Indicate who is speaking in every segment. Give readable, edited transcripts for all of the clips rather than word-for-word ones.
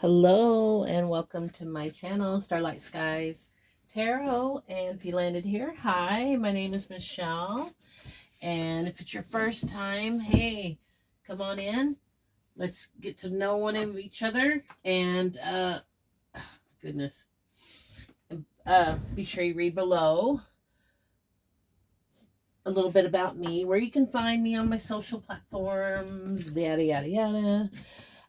Speaker 1: Hello and welcome to my channel, Starlight Skies Tarot. And if you landed here, hi, my name is Michelle. And if it's your first time, hey, come on in. Let's get to know one of each other. And goodness, be sure you read below a little bit about me, where you can find me on my social platforms, yada yada yada.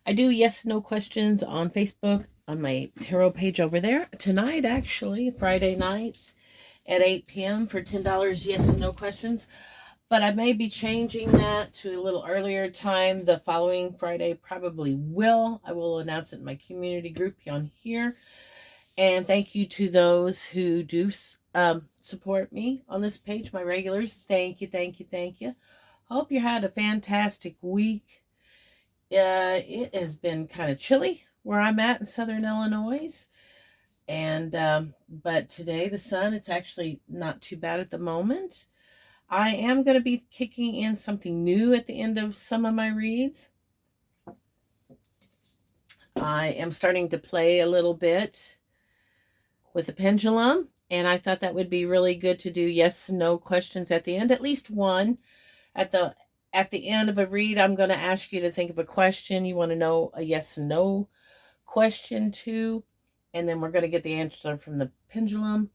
Speaker 1: I do yes no questions on Facebook on my tarot page over there. Tonight, actually, Friday nights at 8 p.m. for $10 yes and no questions. But I may be changing that to a little earlier time the following Friday. Probably will. I will announce it in my community group on here. And thank you to those who do support me on this page, my regulars. Thank you, thank you, thank you. Hope you had a fantastic week. It has been kind of chilly where I'm at in Southern Illinois. And, but today the sun, it's actually not too bad at the moment. I am going to be kicking in something new at the end of some of my reads. I am starting to play a little bit with the pendulum, and I thought that would be really good to do yes and no questions at the end, at least one. At the end of a read, I'm going to ask you to think of a question you want to know a yes and no question to, and then we're going to get the answer from the pendulum.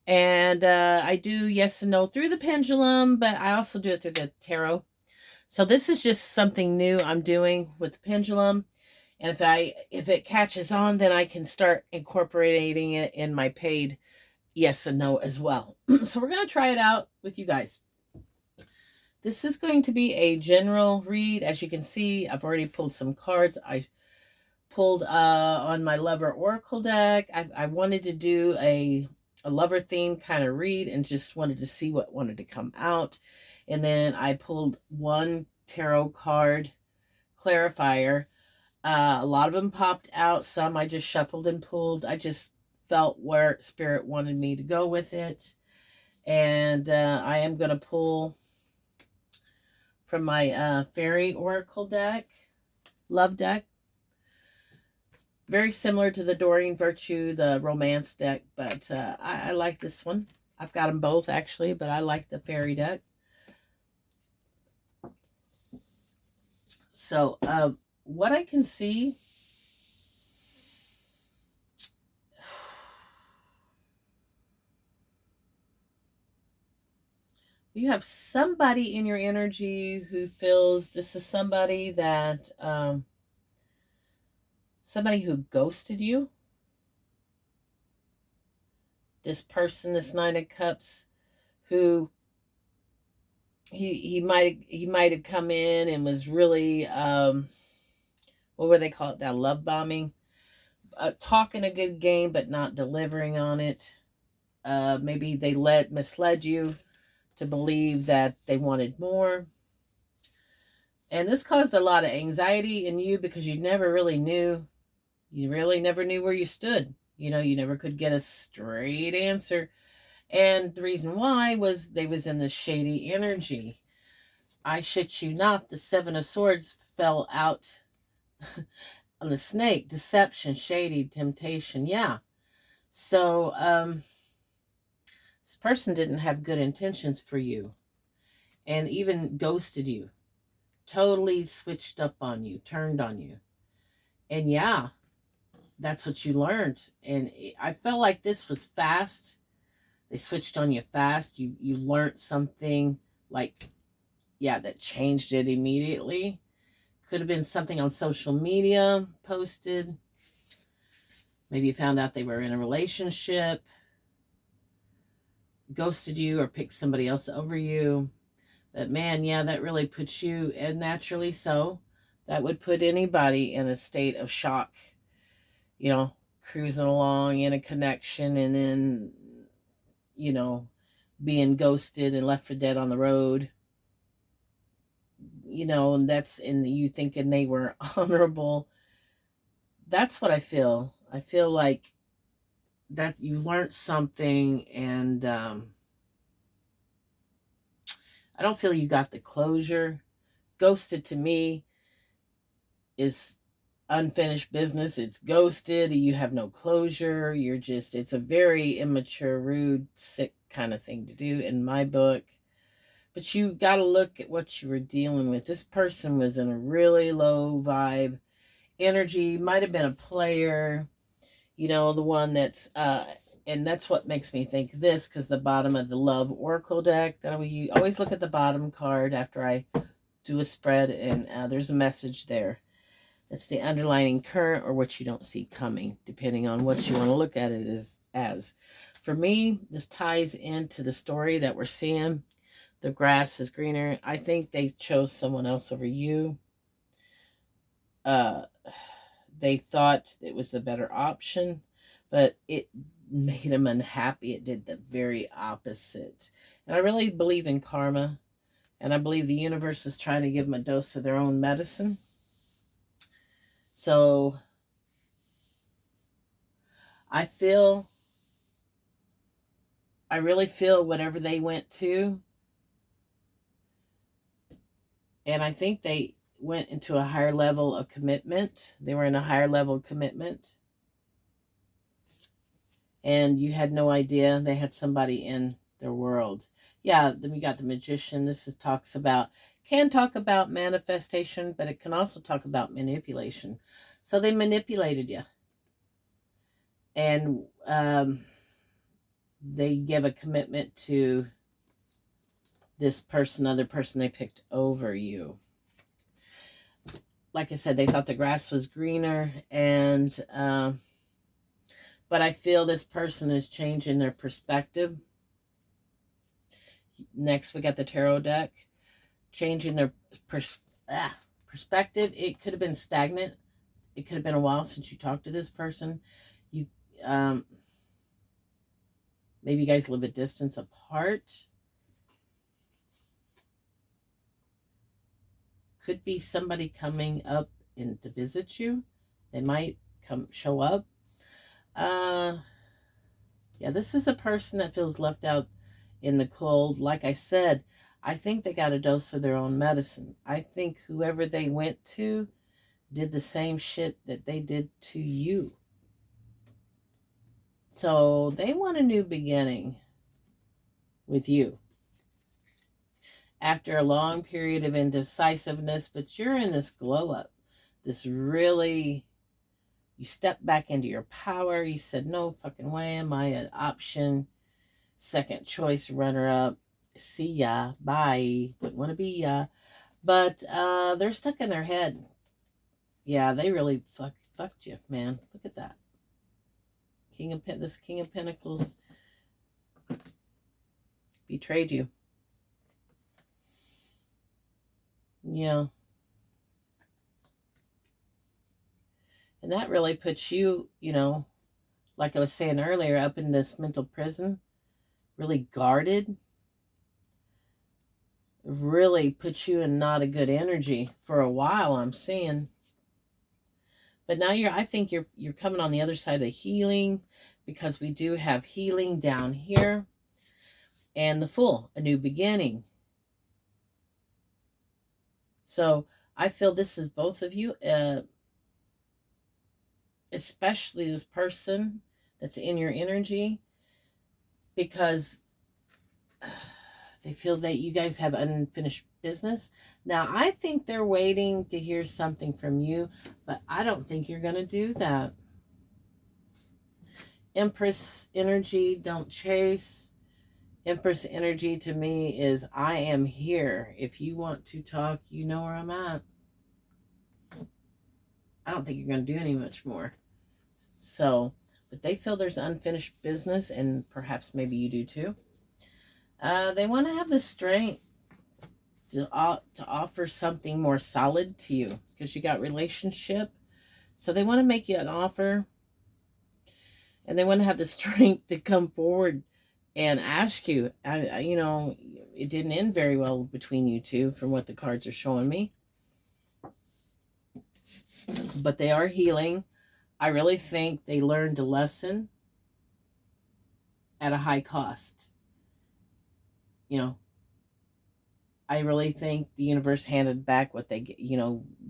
Speaker 1: And I do yes and no through the pendulum, but I also do it through the tarot. So this is just something new I'm doing with the pendulum. And if it catches on, then I can start incorporating it in my paid yes and no as well. So we're going to try it out with you guys. This is going to be a general read. As you can see, I've already pulled some cards. I pulled on my Lover Oracle deck. I wanted to do a lover theme kind of read and just wanted to see what wanted to come out. And then I pulled one tarot card clarifier. A lot of them popped out. Some I just shuffled and pulled. I just felt where Spirit wanted me to go with it. And I am going to pull from my Fairy Oracle deck, Love deck. Very similar to the Doreen Virtue, the Romance deck, but I like this one. I've got them both, actually, but I like the Fairy deck. So, what I can see, you have somebody in your energy who feels this is somebody that, somebody who ghosted you. This person, this Nine of Cups, who he might have come in and was really, what would they call it now? Love bombing. Talking a good game, but not delivering on it. Maybe they misled you to believe that they wanted more. And this caused a lot of anxiety in you because you never really knew. You really never knew where you stood. You know, you never could get a straight answer. And the reason why was they was in this shady energy. I shit you not, the Seven of Swords fell out on the snake. Deception, shady, temptation. Yeah. So, this person didn't have good intentions for you and even ghosted you. Totally switched up on you, turned on you. And yeah, that's what you learned. And I felt like this was fast. They switched on you fast. You learned something like, yeah, that changed it immediately. Could have been something on social media posted. Maybe you found out they were in a relationship, ghosted you, or picked somebody else over you. But man, yeah, that really puts you, and naturally so, that would put anybody in a state of shock. You know, cruising along in a connection and then, you know, being ghosted and left for dead on the road. You know, and that's in you thinking they were honorable. That's what I feel. I feel like that you learned something, and I don't feel you got the closure. Ghosted to me is unfinished business. It's ghosted. You have no closure. It's a very immature, rude, sick kind of thing to do in my book. But you got to look at what you were dealing with. This person was in a really low vibe energy, might have been a player, the one that's, and that's what makes me think this, because the bottom of the Love Oracle deck, you always look at the bottom card after I do a spread, and there's a message there. It's the underlying current or what you don't see coming, depending on what you want to look at it as. For me, this ties into the story that we're seeing. The grass is greener. I think they chose someone else over you. They thought it was the better option, but it made them unhappy. It did the very opposite. And I really believe in karma, and I believe the universe was trying to give them a dose of their own medicine. So I really feel whatever they went to, and I think they went into a higher level of commitment. They were in a higher level of commitment. And you had no idea they had somebody in their world. Yeah, then we got the Magician. Can talk about manifestation, but it can also talk about manipulation. So they manipulated you. And they give a commitment to this other person they picked over you. Like I said, they thought the grass was greener, and but I feel this person is changing their perspective. Next, we got the tarot deck, changing their perspective. It could have been stagnant. It could have been a while since you talked to this person. You maybe you guys live a distance apart. Could be somebody coming up to visit you. They might show up. Yeah, this is a person that feels left out in the cold. Like I said, I think they got a dose of their own medicine. I think whoever they went to did the same shit that they did to you. So they want a new beginning with you. After a long period of indecisiveness, but you're in this glow up. This really, you stepped back into your power. You said, no fucking way am I an option. Second choice runner up. See ya. Bye. Wouldn't want to be ya. But they're stuck in their head. Yeah, they really fucked you, man. Look at that. King of Pentacles betrayed you. Yeah. And that really puts you, like I was saying earlier, up in this mental prison, really guarded, really puts you in not a good energy for a while, I'm seeing. But now I think you're coming on the other side of the healing, because we do have healing down here, and the Fool, a new beginning. So I feel this is both of you, especially this person that's in your energy, because they feel that you guys have unfinished business. Now, I think they're waiting to hear something from you, but I don't think you're going to do that. Empress energy, don't chase. Empress energy to me is, I am here. If you want to talk, you know where I'm at. I don't think you're going to do any much more. So, but they feel there's unfinished business, and perhaps maybe you do too. They want to have the strength to offer something more solid to you, because you got relationship. So they want to make you an offer, and they want to have the strength to come forward and ask you. It didn't end very well between you two from what the cards are showing me. But they are healing. I really think they learned a lesson at a high cost. I really think the universe handed back what they,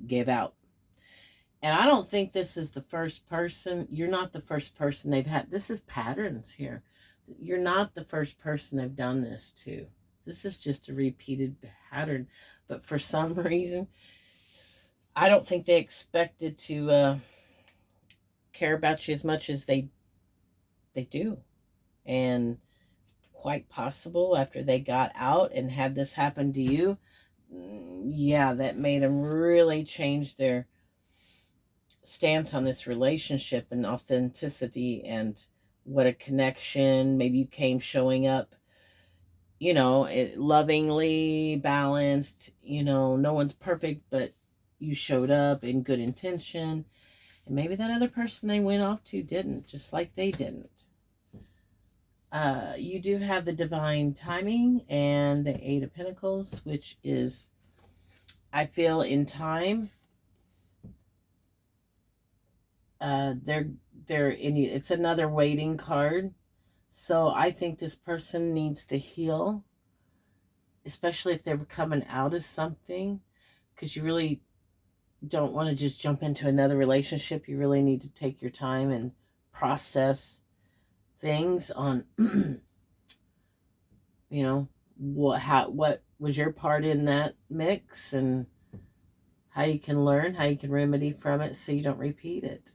Speaker 1: gave out. And I don't think this is the first person. You're not the first person they've had. This is patterns here. You're not the first person they've done this to. This is just a repeated pattern. But for some reason, I don't think they expected to care about you as much as they do. And it's quite possible after they got out and had this happen to you, yeah, that made them really change their stance on this relationship and authenticity and what a connection. Maybe you came showing up, lovingly balanced, no one's perfect, but you showed up in good intention. And maybe that other person they went off to didn't, just like they didn't. You do have the divine timing and the Eight of Pentacles, which is, I feel, in time. They're in you. It's another waiting card. So I think this person needs to heal, especially if they're coming out of something, because you really don't want to just jump into another relationship. You really need to take your time and process things on, what was your part in that mix, and how you can learn, how you can remedy from it so you don't repeat it.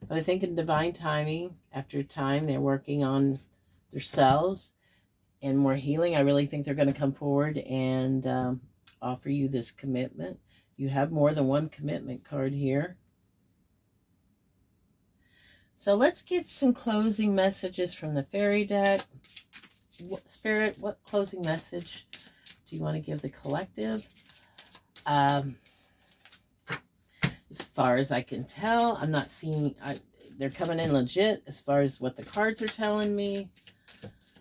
Speaker 1: But I think in divine timing, after time, they're working on themselves and more healing. I really think they're going to come forward and offer you this commitment. You have more than one commitment card here. So let's get some closing messages from the fairy deck. Spirit, what closing message do you want to give the collective? As far as I can tell, I'm not seeing, they're coming in legit as far as what the cards are telling me.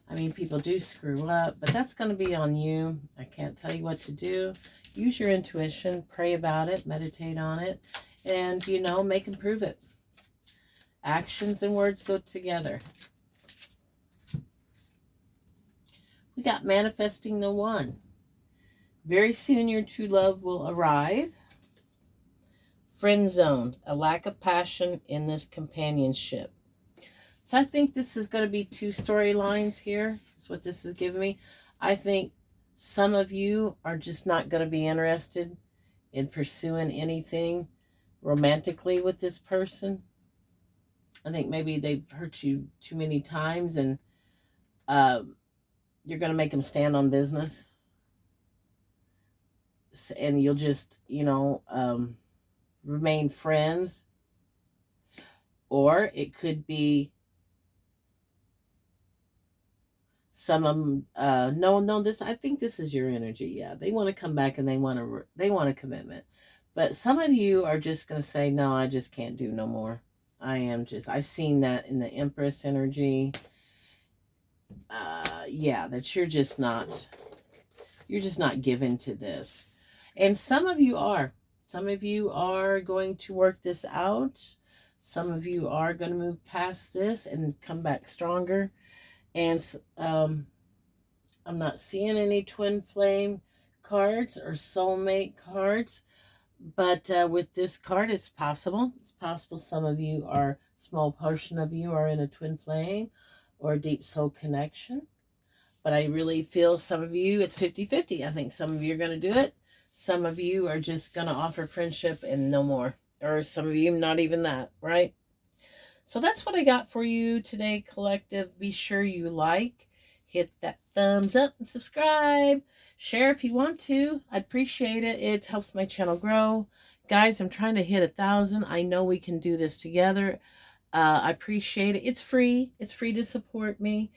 Speaker 1: I mean, people do screw up, but that's going to be on you. I can't tell you what to do. Use your intuition, pray about it, meditate on it, and, make and prove it. Actions and words go together. We got manifesting the one. Very soon your true love will arrive. Friend zoned, a lack of passion in this companionship. So I think this is going to be two storylines here. That's what this is giving me. I think some of you are just not going to be interested in pursuing anything romantically with this person. I think maybe they've hurt you too many times, and you're going to make them stand on business. And you'll just, remain friends. Or it could be some of them, I think this is your energy. Yeah, they want to come back and they want a commitment. But some of you are just going to say, no, I just can't do no more. I've seen that in the Empress energy. That you're just not given to this. And some of you are going to work this out. Some of you are going to move past this and come back stronger. And I'm not seeing any twin flame cards or soulmate cards. But with this card, it's possible. It's possible some of you small portion of you are in a twin flame or a deep soul connection. But I really feel some of you, it's 50-50. I think some of you are going to do it. Some of you are just going to offer friendship and no more. Or some of you, not even that, right? So that's what I got for you today, collective. Be sure you hit that thumbs up and subscribe. Share if you want to. I'd appreciate it. It helps my channel grow. Guys, I'm trying to hit 1,000. I know we can do this together. I appreciate it. It's free. It's free to support me.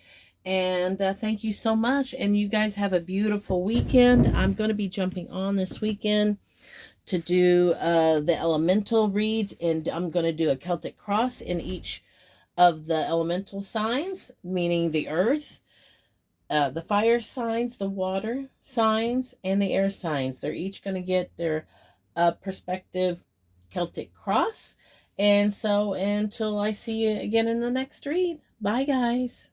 Speaker 1: And thank you so much. And you guys have a beautiful weekend. I'm going to be jumping on this weekend to do the elemental reads. And I'm going to do a Celtic cross in each of the elemental signs, meaning the earth, the fire signs, the water signs, and the air signs. They're each going to get their perspective Celtic cross. And so until I see you again in the next read, bye guys.